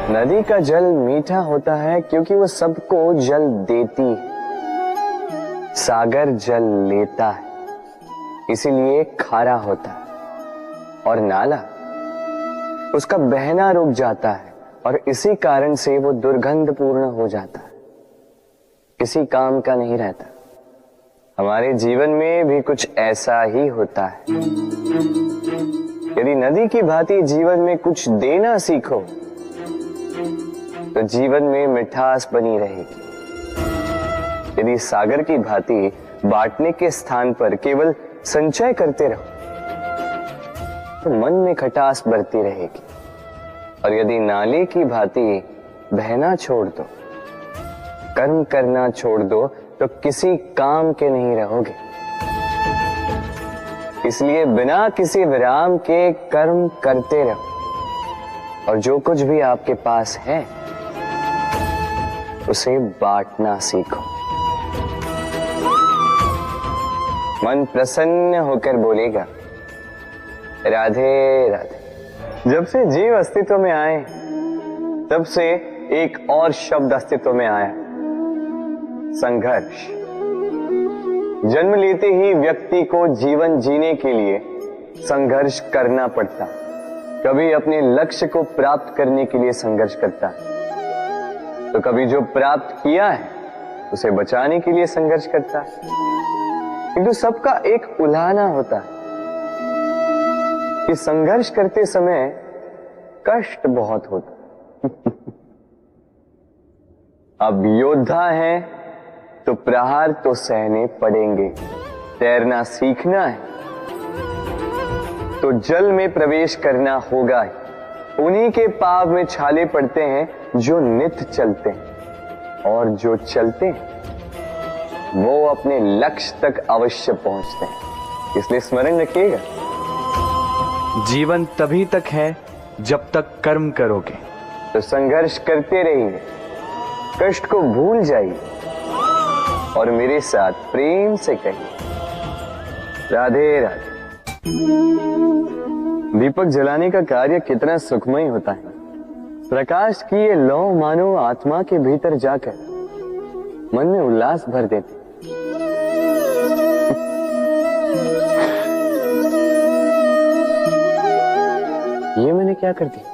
नदी का जल मीठा होता है क्योंकि वो सबको जल देती है। सागर जल लेता है, इसीलिए खारा होता है। और नाला उसका बहना रुक जाता है और इसी कारण से वो दुर्गंधपूर्ण हो जाता है, किसी काम का नहीं रहता। हमारे जीवन में भी कुछ ऐसा ही होता है। यदि नदी की भांति जीवन में कुछ देना सीखो तो जीवन में मिठास बनी रहेगी। यदि सागर की भांति बांटने के स्थान पर केवल संचय करते रहो तो मन में खटास बढ़ती रहेगी। और यदि नाले की भांति बहना छोड़ दो, कर्म करना छोड़ दो तो किसी काम के नहीं रहोगे। इसलिए बिना किसी विराम के कर्म करते रहो और जो कुछ भी आपके पास है उसे बांटना सीखो। मन प्रसन्न होकर बोलेगा, राधे राधे। जब से जीव अस्तित्व में आए तब से एक और शब्द अस्तित्व में आया, संघर्ष। जन्म लेते ही व्यक्ति को जीवन जीने के लिए संघर्ष करना पड़ता। कभी अपने लक्ष्य को प्राप्त करने के लिए संघर्ष करता है, तो कभी जो प्राप्त किया है उसे बचाने के लिए संघर्ष करता है। किंतु सबका एक उलाहना होता है कि संघर्ष करते समय कष्ट बहुत होता। अब योद्धा है तो प्रहार तो सहने पड़ेंगे। तैरना सीखना है तो जल में प्रवेश करना होगा। उन्हीं के पाव में छाले पड़ते हैं जो नित्य चलते हैं, और जो चलते हैं वो अपने लक्ष्य तक अवश्य पहुंचते हैं। इसलिए स्मरण रखिएगा, जीवन तभी तक है जब तक कर्म करोगे। तो संघर्ष करते रहिए, कष्ट को भूल जाइए और मेरे साथ प्रेम से कहिए, राधे राधे। दीपक जलाने का कार्य कितना सुखमय होता है। प्रकाश की ये लौ मानो आत्मा के भीतर जाकर मन में उल्लास भर देती। ये मैंने क्या कर दिया?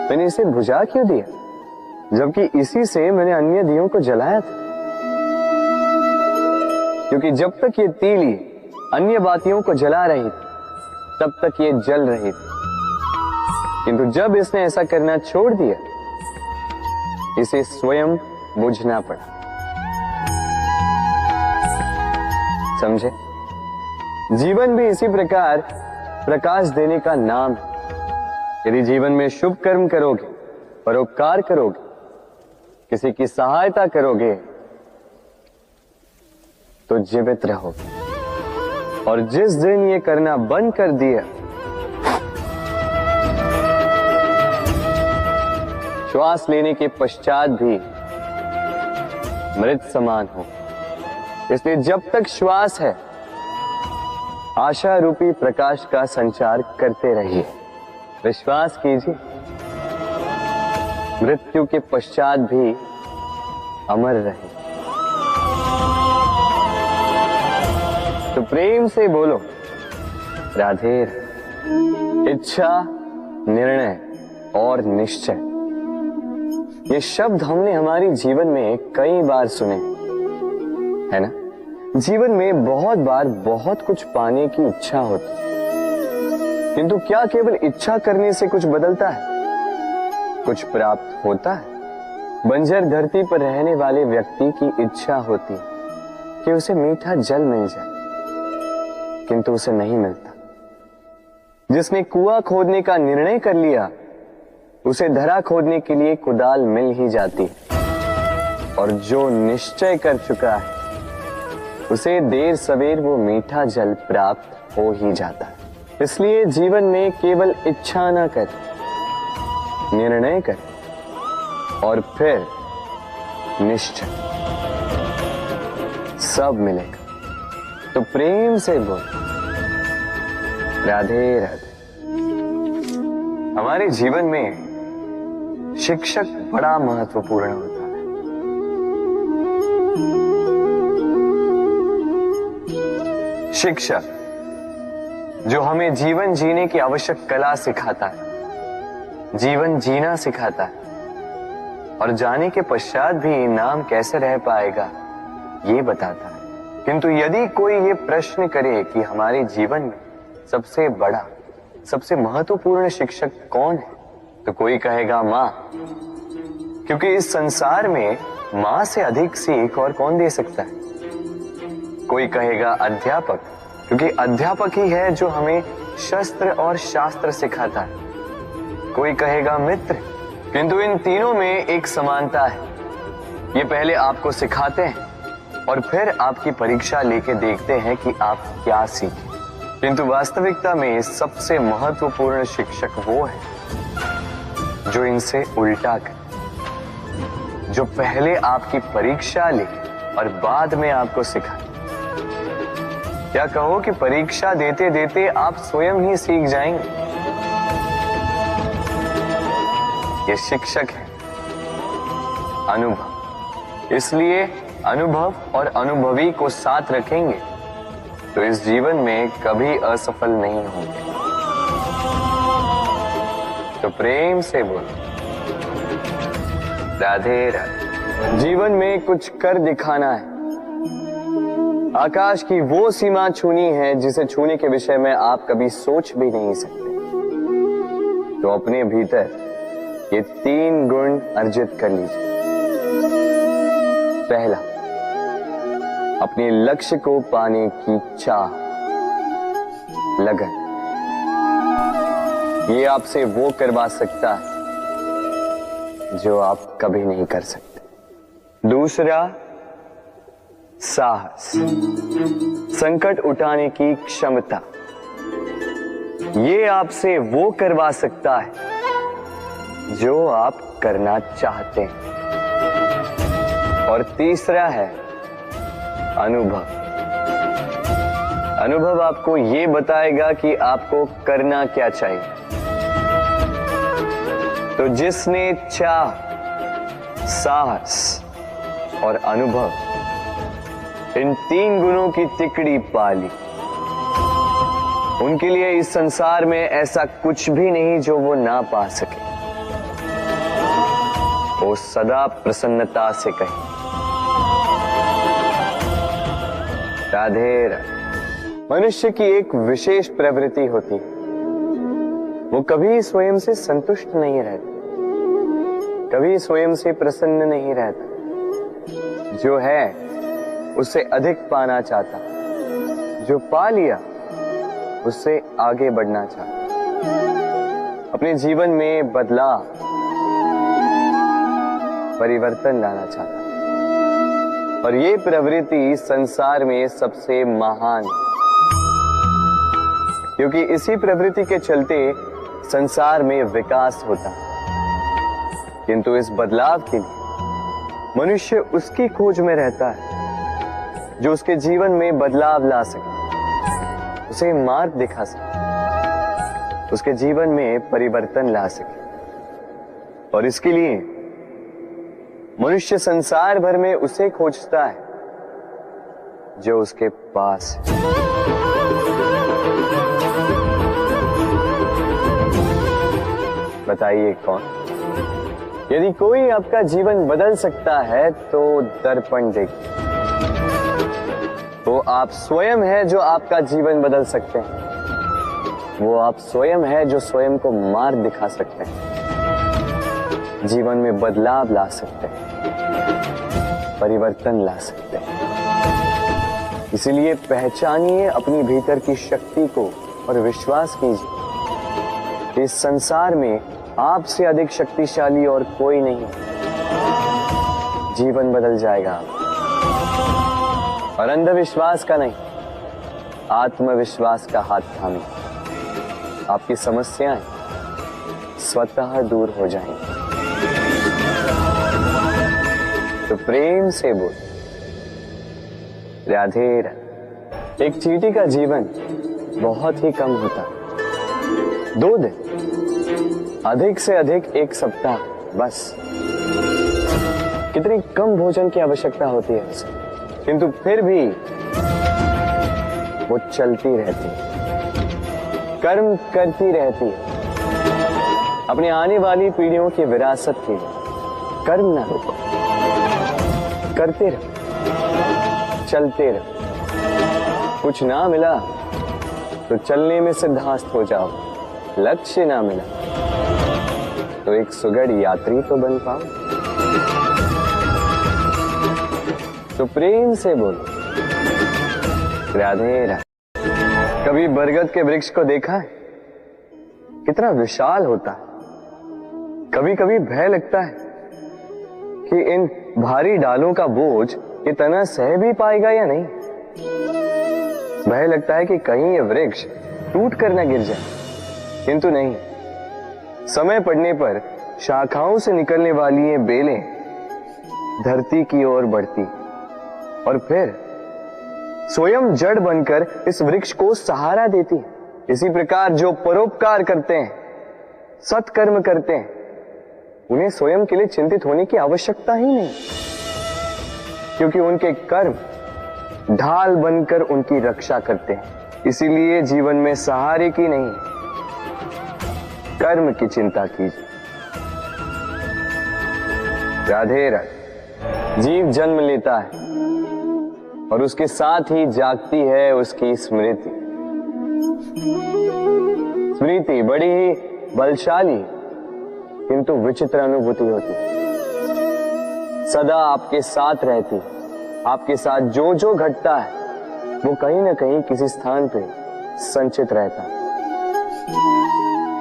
मैंने इसे बुझा क्यों दिया, जबकि इसी से मैंने अन्य दियों को जलाया था। क्योंकि जब तक ये तीली अन्य बातियों को जला रही थी तब तक ये जल रही थी, किंतु जब इसने ऐसा करना छोड़ दिया इसे स्वयं बुझना पड़ा। समझे? जीवन भी इसी प्रकार प्रकाश देने का नाम है। यदि जीवन में शुभ कर्म करोगे, परोपकार करोगे, किसी की सहायता करोगे तो जीवित रहोगे। और जिस दिन ये करना बंद कर दिया, श्वास लेने के पश्चात भी मृत समान हो। इसलिए जब तक श्वास है आशा रूपी प्रकाश का संचार करते रहिए। विश्वास कीजिए, मृत्यु के पश्चात भी अमर रहे। तो प्रेम से बोलो, राधे। इच्छा, निर्णय और निश्चय, ये शब्द हमने हमारे जीवन में कई बार सुने, है ना? जीवन में बहुत बार बहुत कुछ पाने की इच्छा होती, किंतु क्या केवल इच्छा करने से कुछ बदलता है? कुछ प्राप्त होता है? बंजर धरती पर रहने वाले व्यक्ति की इच्छा होती है कि उसे मीठा जल मिल जाए, किंतु उसे नहीं मिलता। जिसने कुआं खोदने का निर्णय कर लिया उसे धरा खोदने के लिए कुदाल मिल ही जाती है, और जो निश्चय कर चुका है उसे देर सवेर वो मीठा जल प्राप्त हो ही जाता है। इसलिए जीवन में केवल इच्छा ना कर, निर्णय कर और फिर निश्चय, सब मिलेगा। तो प्रेम से बोल, राधे राधे। हमारे जीवन में शिक्षक बड़ा महत्वपूर्ण होता है। शिक्षक जो हमें जीवन जीने की आवश्यक कला सिखाता है, जीवन जीना सिखाता है, और जाने के पश्चात भी इनाम कैसे रह पाएगा ये बताता है। किंतु यदि कोई ये प्रश्न करे कि हमारे जीवन में सबसे बड़ा, सबसे महत्वपूर्ण शिक्षक कौन है, तो कोई कहेगा माँ, क्योंकि इस संसार में माँ से अधिक सीख और कौन दे सकता है। कोई कहेगा अध्यापक, क्योंकि अध्यापक ही है जो हमें शस्त्र और शास्त्र सिखाता है। कोई कहेगा मित्र, किंतु इन तीनों में एक समानता है, ये पहले आपको सिखाते हैं और फिर आपकी परीक्षा लेके देखते हैं कि आप क्या सीखे। किंतु वास्तविकता में सबसे महत्वपूर्ण शिक्षक वो है जो इनसे उल्टा करे, जो पहले आपकी परीक्षा ले और बाद में आपको सिखाए। क्या कहो कि परीक्षा देते देते आप स्वयं ही सीख जाएंगे। ये शिक्षक है अनुभव। इसलिए अनुभव और अनुभवी को साथ रखेंगे तो इस जीवन में कभी असफल नहीं होंगे। तो प्रेम से बोलो राधे राधे। जीवन में कुछ कर दिखाना है, आकाश की वो सीमा छूनी है जिसे छूने के विषय में आप कभी सोच भी नहीं सकते। तो अपने भीतर ये 3 गुण अर्जित कर लीजिए। पहला, अपने लक्ष्य को पाने की चाह, लगन। ये आपसे वो करवा सकता है जो आप कभी नहीं कर सकते। दूसरा, साहस, संकट उठाने की क्षमता। ये आपसे वो करवा सकता है जो आप करना चाहते हैं। और तीसरा है अनुभव। अनुभव आपको ये बताएगा कि आपको करना क्या चाहिए। तो जिसने चाह, साहस और अनुभव, इन 3 गुणों की तिकड़ी पाली, उनके लिए इस संसार में ऐसा कुछ भी नहीं जो वो ना पा सके। वो सदा प्रसन्नता से कहे राधे राधे। मनुष्य की एक विशेष प्रवृत्ति होती है, वो कभी स्वयं से संतुष्ट नहीं रहता, कभी स्वयं से प्रसन्न नहीं रहता। जो है उससे अधिक पाना चाहता, जो पा लिया उससे आगे बढ़ना चाहता, अपने जीवन में बदलाव, परिवर्तन लाना चाहता। और ये प्रवृत्ति संसार में सबसे महान, क्योंकि इसी प्रवृत्ति के चलते संसार में विकास होता है। किंतु इस बदलाव के लिए मनुष्य उसकी खोज में रहता है जो उसके जीवन में बदलाव ला सके, उसे मार्ग दिखा सके, उसके जीवन में परिवर्तन ला सके। और इसके लिए मनुष्य संसार भर में उसे खोजता है जो उसके पास है। बताइए कौन? यदि कोई आपका जीवन बदल सकता है तो दर्पण देखिए। वो आप स्वयं है जो आपका जीवन बदल सकते हैं। वो आप स्वयं है जो स्वयं को मार्ग दिखा सकते हैं, जीवन में बदलाव ला सकते हैं, परिवर्तन ला सकते हैं। इसलिए पहचानिए अपनी भीतर की शक्ति को और विश्वास कीजिए इस संसार में आपसे अधिक शक्तिशाली और कोई नहीं। जीवन बदल जाएगा। और अंधविश्वास का नहीं, आत्मविश्वास का हाथ थामे आपकी समस्याएं स्वतः दूर हो जाएंगी। तो प्रेम से बोल राधे राधे। एक चींटी का जीवन बहुत ही कम होता है, 2 दिन, अधिक से अधिक 1 सप्ताह, बस। कितनी कम भोजन की आवश्यकता होती है उसे, किंतु फिर भी वो चलती रहती है, कर्म करती रहती है, अपनी आने वाली पीढ़ियों की विरासत के लिए। कर्म ना रुको, करते रहो, चलते रहो। कुछ ना मिला तो चलने में सिद्धांत हो जाओ, लक्ष्य ना मिला तो एक सुगढ़ यात्री तो बन पाओ। तो प्रेम से बोलो, राधे राधे। कभी बरगद के वृक्ष को देखा है? कितना विशाल होता है। कभी कभी भय लगता है कि इन भारी डालों का बोझ ये तना सह भी पाएगा या नहीं। भय लगता है कि कहीं ये वृक्ष टूट कर न गिर जाए, किंतु नहीं। समय पड़ने पर शाखाओं से निकलने वाली ये बेलें धरती की ओर बढ़ती और फिर स्वयं जड़ बनकर इस वृक्ष को सहारा देती है। इसी प्रकार जो परोपकार करते हैं, सत्कर्म करते हैं, उन्हें स्वयं के लिए चिंतित होने की आवश्यकता ही नहीं, क्योंकि उनके कर्म ढाल बनकर उनकी रक्षा करते हैं। इसीलिए जीवन में सहारे की नहीं, कर्म की चिंता कीजिए। राधे राधे। जीव जन्म लेता है और उसके साथ ही जागती है उसकी स्मृति। स्मृति बड़ी ही बलशाली किंतु विचित्र अनुभूति होती, सदा आपके साथ रहती। आपके साथ जो जो घटता है वो कहीं ना कहीं किसी स्थान पे संचित रहता।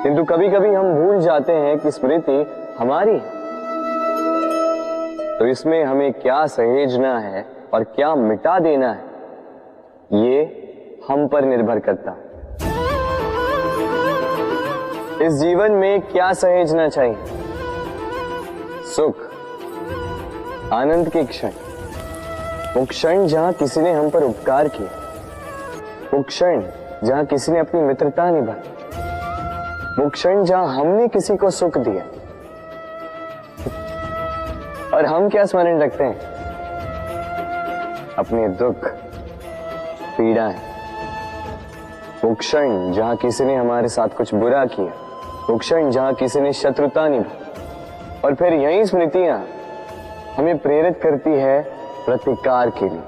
किंतु कभी कभी हम भूल जाते हैं कि स्मृति हमारी है। तो इसमें हमें क्या सहेजना है और क्या मिटा देना है, ये हम पर निर्भर करता है। इस जीवन में क्या सहेजना चाहिए? सुख, आनंद के क्षण, वो क्षण जहां किसी ने हम पर उपकार किया, वो क्षण जहां किसी ने अपनी मित्रता निभाई, वो क्षण जहां हमने किसी को सुख दिया। और हम क्या स्मरण रखते हैं? अपने दुख, पीड़ाएं। वो क्षण जहां किसी ने हमारे साथ कुछ बुरा किया, वो क्षण जहां किसी ने शत्रुता निभाई। और फिर यही स्मृतियां हमें प्रेरित करती है प्रतिकार के लिए।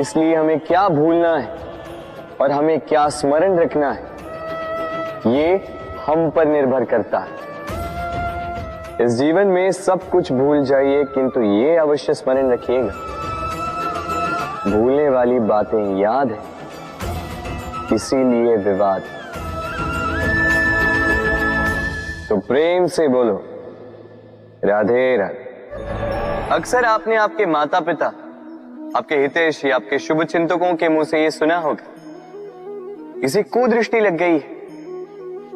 इसलिए हमें क्या भूलना है और हमें क्या स्मरण रखना है, ये हम पर निर्भर करता है। इस जीवन में सब कुछ भूल जाइए, किंतु ये अवश्य स्मरण रखिएगा, भूलने वाली बातें याद है, इसीलिए विवाद। तो प्रेम से बोलो, राधे राधे। अक्सर आपने आपके माता पिता, आपके हितैषी, आपके शुभ चिंतकों के मुंह से ये सुना होगा, इसे कुदृष्टि लग गई है,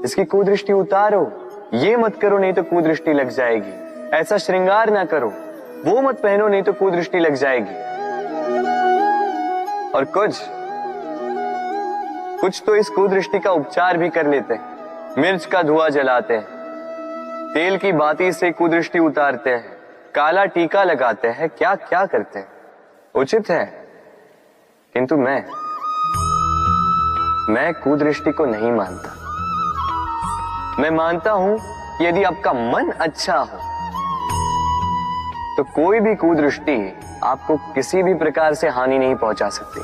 इसकी कुदृष्टि उतारो, ये मत करो नहीं तो कुदृष्टि लग जाएगी, ऐसा श्रृंगार ना करो, वो मत पहनो नहीं तो कुदृष्टि लग जाएगी। और कुछ तो इस कुदृष्टि का उपचार भी कर लेते हैं। मिर्च का धुआं जलाते हैं, तेल की बाती से कुदृष्टि उतारते हैं, काला टीका लगाते हैं, क्या क्या करते हैं। उचित है, किंतु मैं कुदृष्टि को नहीं मानता। मैं मानता हूं कि यदि आपका मन अच्छा हो तो कोई भी कुदृष्टि आपको किसी भी प्रकार से हानि नहीं पहुंचा सकती।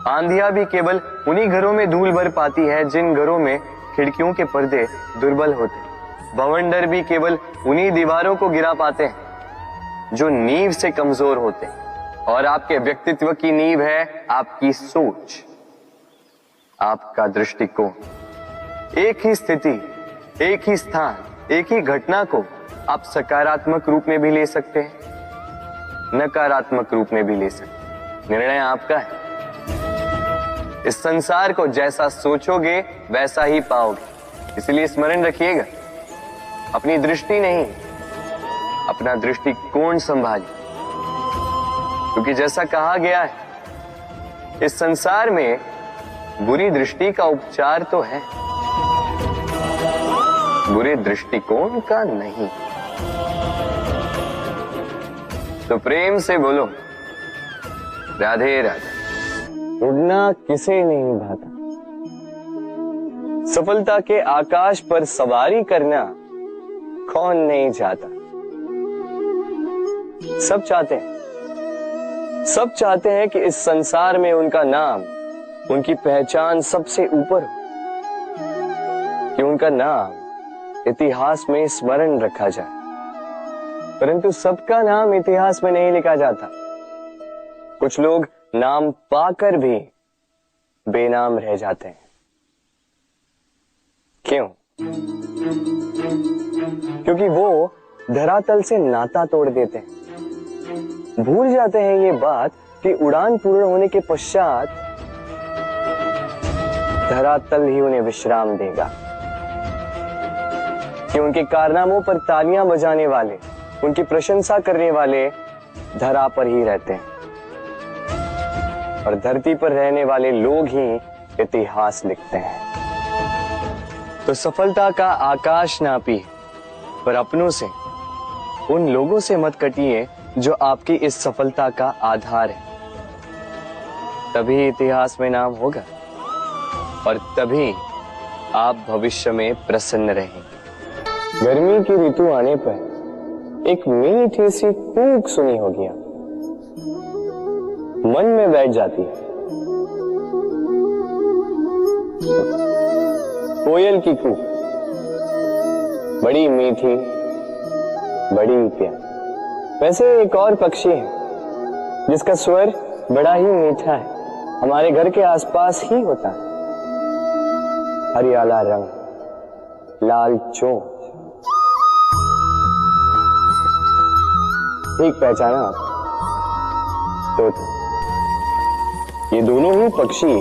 आंधियां भी केवल उन्हीं घरों में धूल भर पाती है जिन घरों में खिड़कियों के पर्दे दुर्बल होते। बवंडर भी केवल उन्हीं दीवारों को गिरा पाते हैं जो नींव से कमजोर होते हैं। और आपके व्यक्तित्व की नींव है आपकी सोच, आपका दृष्टिकोण। एक ही स्थिति, एक ही स्थान, एक ही घटना को आप सकारात्मक रूप में भी ले सकते हैं, नकारात्मक रूप में भी ले सकते हैं। निर्णय आपका है। इस संसार को जैसा सोचोगे वैसा ही पाओगे। इसलिए स्मरण रखिएगा, अपनी दृष्टि नहीं, अपना दृष्टिकोण संभालिए। क्योंकि जैसा कहा गया है, इस संसार में बुरी दृष्टि का उपचार तो है, बुरे दृष्टिकोण का नहीं। तो प्रेम से बोलो राधे राधे। उड़ना किसे नहीं भाता, सफलता के आकाश पर सवारी करना कौन नहीं चाहता। सब चाहते हैं कि इस संसार में उनका नाम, उनकी पहचान सबसे ऊपर हो, कि उनका नाम इतिहास में स्मरण रखा जाए। परंतु सबका नाम इतिहास में नहीं लिखा जाता। कुछ लोग नाम पाकर भी बेनाम रह जाते हैं। क्यों? क्योंकि वो धरातल से नाता तोड़ देते हैं। भूल जाते हैं ये बात कि उड़ान पूर्ण होने के पश्चात धरातल ही उन्हें विश्राम देगा, कि उनके कारनामों पर तालियां बजाने वाले, उनकी प्रशंसा करने वाले धरा पर ही रहते हैं और धरती पर रहने वाले लोग ही इतिहास लिखते हैं। तो सफलता का आकाश नापिए, पर अपनों से, उन लोगों से मत कटिए जो आपकी इस सफलता का आधार है। तभी इतिहास में नाम होगा और तभी आप भविष्य में प्रसन्न रहेंगे। गर्मी की ऋतु आने पर एक मीठी सी कूक सुनी होगी, मन में बैठ जाती है। कोयल की कूक, बड़ी मीठी, बड़ी प्यारी। वैसे एक और पक्षी है जिसका स्वर बड़ा ही मीठा है, हमारे घर के आसपास ही होता है। हरियाला रंग, लाल चोंच। ठीक पहचाना आप? तोता। ये दोनों ही पक्षी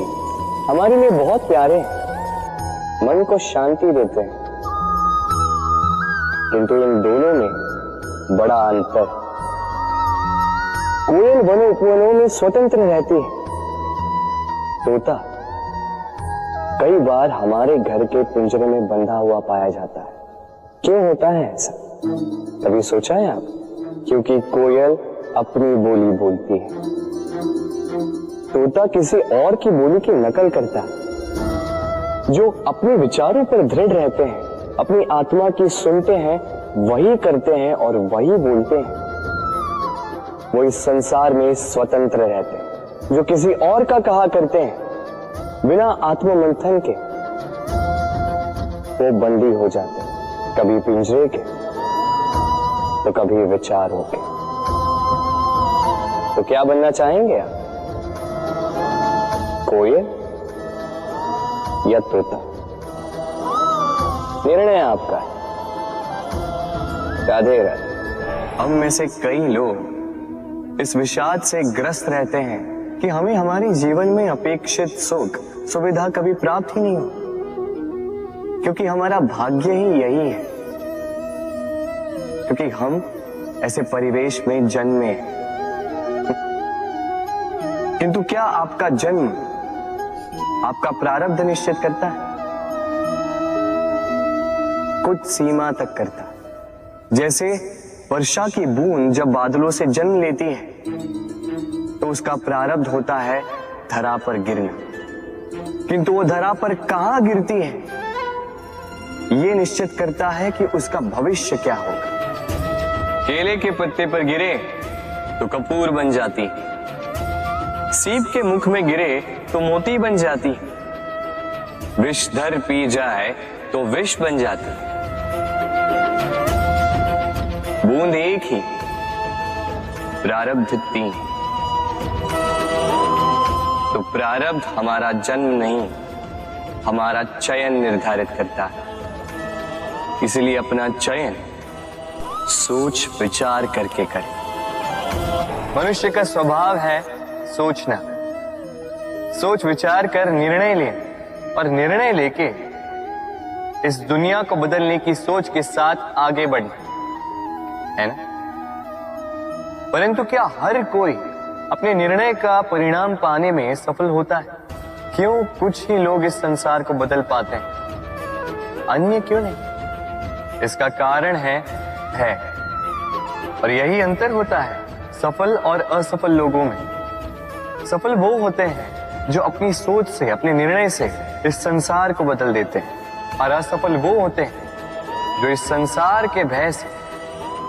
हमारे लिए बहुत प्यारे हैं, मन को शांति देते हैं। किंतु इन दोनों में बड़ा अंतर है। कोयल वनों उपवनों में स्वतंत्र रहती है। तोता कई बार हमारे घर के पिंजरे में बंधा हुआ पाया जाता है। क्यों होता है ऐसा? कभी सोचा है आप? क्योंकि कोयल अपनी बोली बोलती है, तोता किसी और की बोली की नकल करता है। जो अपने विचारों पर दृढ़ रहते हैं, अपनी आत्मा की सुनते हैं, वही करते हैं और वही बोलते हैं। वो इस संसार में स्वतंत्र रहते हैं। जो किसी और का कहा करते हैं बिना आत्ममंथन के, वो बंदी हो जाते हैं, कभी पिंजरे के तो कभी विचारों के। तो क्या बनना चाहेंगे आप? कोयल या तोता? निर्णय आपका है। राधे राधे। हम में से कई लोग इस विषाद से ग्रस्त रहते हैं कि हमें हमारे जीवन में अपेक्षित सुख सुविधा कभी प्राप्त ही नहीं हो, क्योंकि हमारा भाग्य ही यही है, क्योंकि हम ऐसे परिवेश में जन्मे। किंतु क्या आपका जन्म आपका प्रारब्ध निश्चित करता है? कुछ सीमा तक करता है। जैसे वर्षा की बूंद जब बादलों से जन्म लेती है तो उसका प्रारब्ध होता है धरा पर गिरना, किंतु वो धरा पर कहां गिरती है ये निश्चित करता है कि उसका भविष्य क्या होगा। केले के पत्ते पर गिरे तो कपूर बन जाती, सीप के मुख में गिरे तो मोती बन जाती, विषधर पी जाए तो विष बन जाती। बूंद एक ही, प्रारब्ध तीन। तो प्रारब्ध हमारा जन्म नहीं, हमारा चयन निर्धारित करता है। इसलिए अपना चयन सोच विचार करके करें। मनुष्य का स्वभाव है सोचना, सोच विचार कर निर्णय लें और निर्णय लेके इस दुनिया को बदलने की सोच के साथ आगे बढ़े, है ना? परंतु क्या हर कोई अपने निर्णय का परिणाम पाने में सफल होता है? क्यों कुछ ही लोग इस संसार को बदल पाते हैं, अन्य क्यों नहीं? इसका कारण है भय। और यही अंतर होता है सफल और असफल लोगों में। सफल वो होते हैं जो अपनी सोच से, अपने निर्णय से इस संसार को बदल देते हैं, और असफल वो होते हैं जो इस संसार के भय से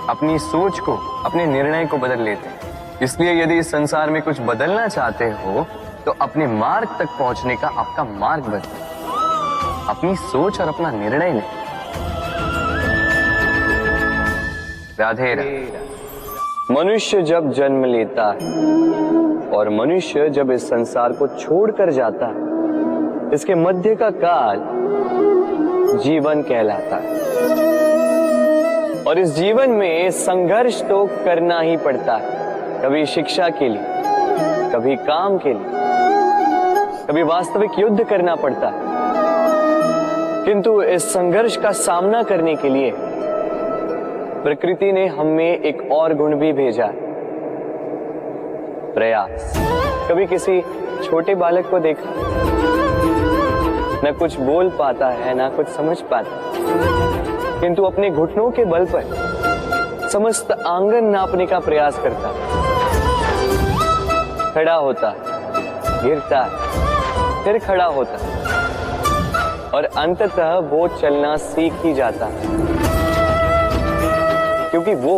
अपनी सोच को, अपने निर्णय को बदल लेते हैं। इसलिए यदि इस संसार में कुछ बदलना चाहते हो तो अपने मार्ग तक पहुंचने का आपका मार्ग बदलो, अपनी सोच और अपना निर्णय लें। राधे राधे। मनुष्य जब जन्म लेता है और मनुष्य जब इस संसार को छोड़कर जाता है, इसके मध्य का काल जीवन कहलाता है। और इस जीवन में संघर्ष तो करना ही पड़ता है, कभी शिक्षा के लिए, कभी काम के लिए, कभी वास्तविक युद्ध करना पड़ता है। किंतु इस संघर्ष का सामना करने के लिए प्रकृति ने हमें एक और गुण भी भेजा, प्रयास। कभी किसी छोटे बालक को देखा, न कुछ बोल पाता है, ना कुछ समझ पाता, किंतु अपने घुटनों के बल पर समस्त आंगन नापने का प्रयास करता है। खड़ा होता, गिरता, फिर खड़ा होता, और अंततः वो चलना सीख ही जाता, क्योंकि वो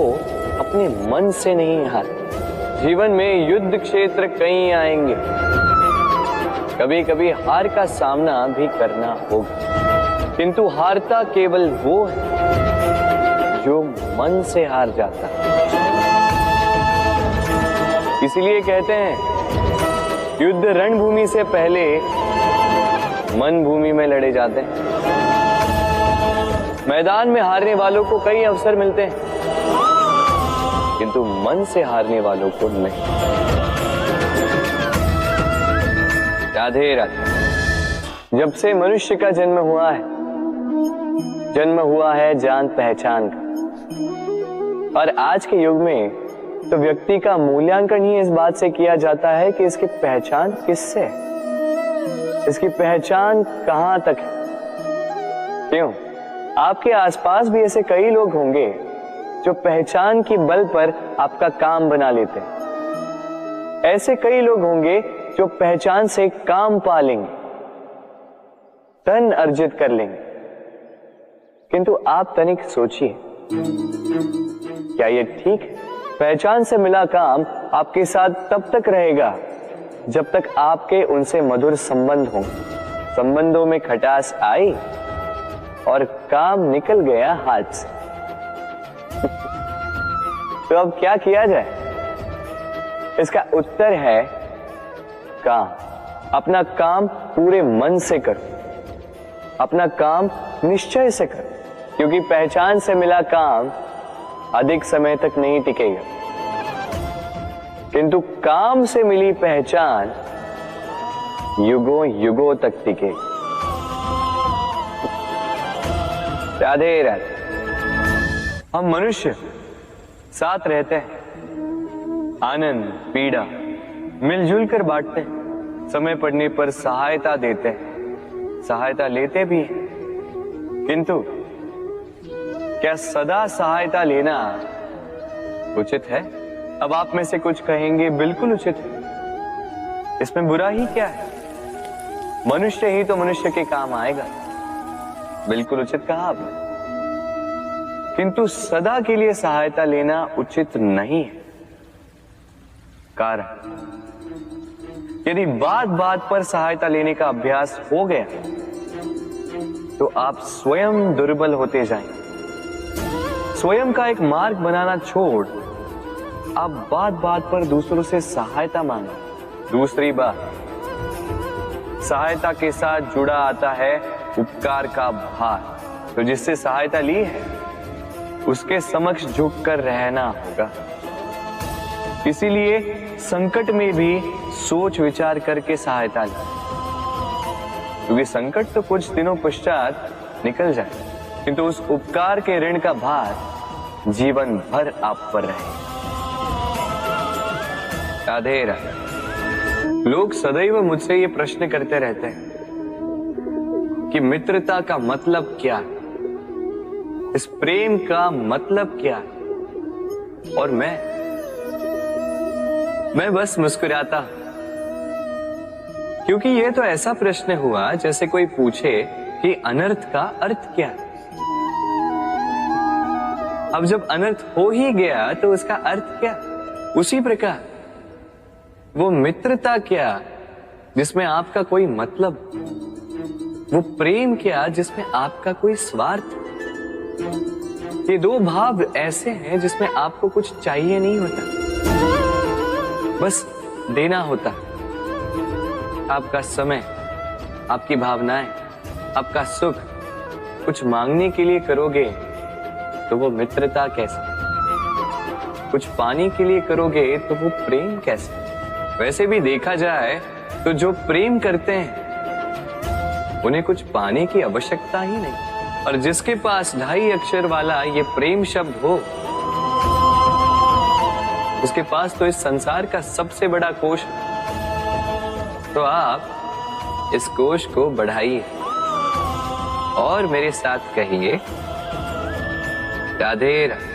अपने मन से नहीं हार। जीवन में युद्ध क्षेत्र कई आएंगे, कभी कभी हार का सामना भी करना होगा, किंतु हारता केवल वो है जो मन से हार जाता है। इसीलिए कहते हैं युद्ध रणभूमि से पहले मन भूमि में लड़े जाते हैं। मैदान में हारने वालों को कई अवसर मिलते हैं, किंतु मन से हारने वालों को नहीं। राधे राधे। जब से मनुष्य का जन्म हुआ है जान पहचान का। और आज के युग में तो व्यक्ति का मूल्यांकन ही इस बात से किया जाता है कि इसकी पहचान किससे है, इसकी पहचान कहां तक है। क्यों? आपके आसपास भी ऐसे कई लोग होंगे जो पहचान की बल पर आपका काम बना लेते हैं। ऐसे कई लोग होंगे जो पहचान से काम पा लेंगे, धन अर्जित कर लेंगे, किंतु आप तनिक सोचिए, क्या ये ठीक है? पहचान से मिला काम आपके साथ तब तक रहेगा जब तक आपके उनसे मधुर संबंध हों। संबंधों में खटास आई और काम निकल गया हाथ से। तो अब क्या किया जाए? इसका उत्तर है काम। अपना काम पूरे मन से करो, अपना काम निश्चय से करो, क्योंकि पहचान से मिला काम अधिक समय तक नहीं टिकेगा, किंतु काम से मिली पहचान युगों युगों तक टिकेगी। राधे राधे। हम मनुष्य साथ रहते हैं, आनंद पीड़ा मिलजुल कर बांटते हैं, समय पड़ने पर सहायता देते हैं, सहायता लेते भी हैं, किंतु क्या सदा सहायता लेना उचित है? अब आप में से कुछ कहेंगे बिल्कुल उचित है, इसमें बुरा ही क्या है? मनुष्य ही तो मनुष्य के काम आएगा। बिल्कुल उचित कहा आपने, किंतु सदा के लिए सहायता लेना उचित नहीं है। कारण, यदि बात बात पर सहायता लेने का अभ्यास हो गया तो आप स्वयं दुर्बल होते जाएंगे। स्वयं का एक मार्ग बनाना छोड़ आप बात बात पर दूसरों से सहायता मांगे। दूसरी बात, सहायता के साथ जुड़ा आता है उपकार का भार। तो जिससे सहायता ली है उसके समक्ष झुककर रहना होगा। इसीलिए संकट में भी सोच विचार करके सहायता ली, क्योंकि संकट तो कुछ दिनों पश्चात निकल जाए, किंतु उस उपकार के ऋण का भार जीवन भर आप पर रहे। राधे राधे। लोग सदैव मुझसे ये प्रश्न करते रहते हैं कि मित्रता का मतलब क्या है? इस प्रेम का मतलब क्या है? और मैं बस मुस्कुराता, क्योंकि यह तो ऐसा प्रश्न हुआ जैसे कोई पूछे कि अनर्थ का अर्थ क्या है। अब जब अनर्थ हो ही गया तो उसका अर्थ क्या? उसी प्रकार वो मित्रता क्या जिसमें आपका कोई मतलब, वो प्रेम क्या जिसमें आपका कोई स्वार्थ। ये दो भाव ऐसे हैं जिसमें आपको कुछ चाहिए नहीं होता, बस देना होता। आपका समय, आपकी भावनाएं, आपका सुख कुछ मांगने के लिए करोगे तो वो मित्रता कैसे? कुछ पाने के लिए करोगे तो वो प्रेम कैसे? वैसे भी देखा जाए तो जो प्रेम करते हैं उन्हें कुछ पाने की आवश्यकता ही नहीं, और जिसके पास 2.5 अक्षर वाला ये प्रेम शब्द हो, उसके पास तो इस संसार का सबसे बड़ा कोश है। तो आप इस कोश को बढ़ाइए और मेरे साथ कहिए, राधे राधे।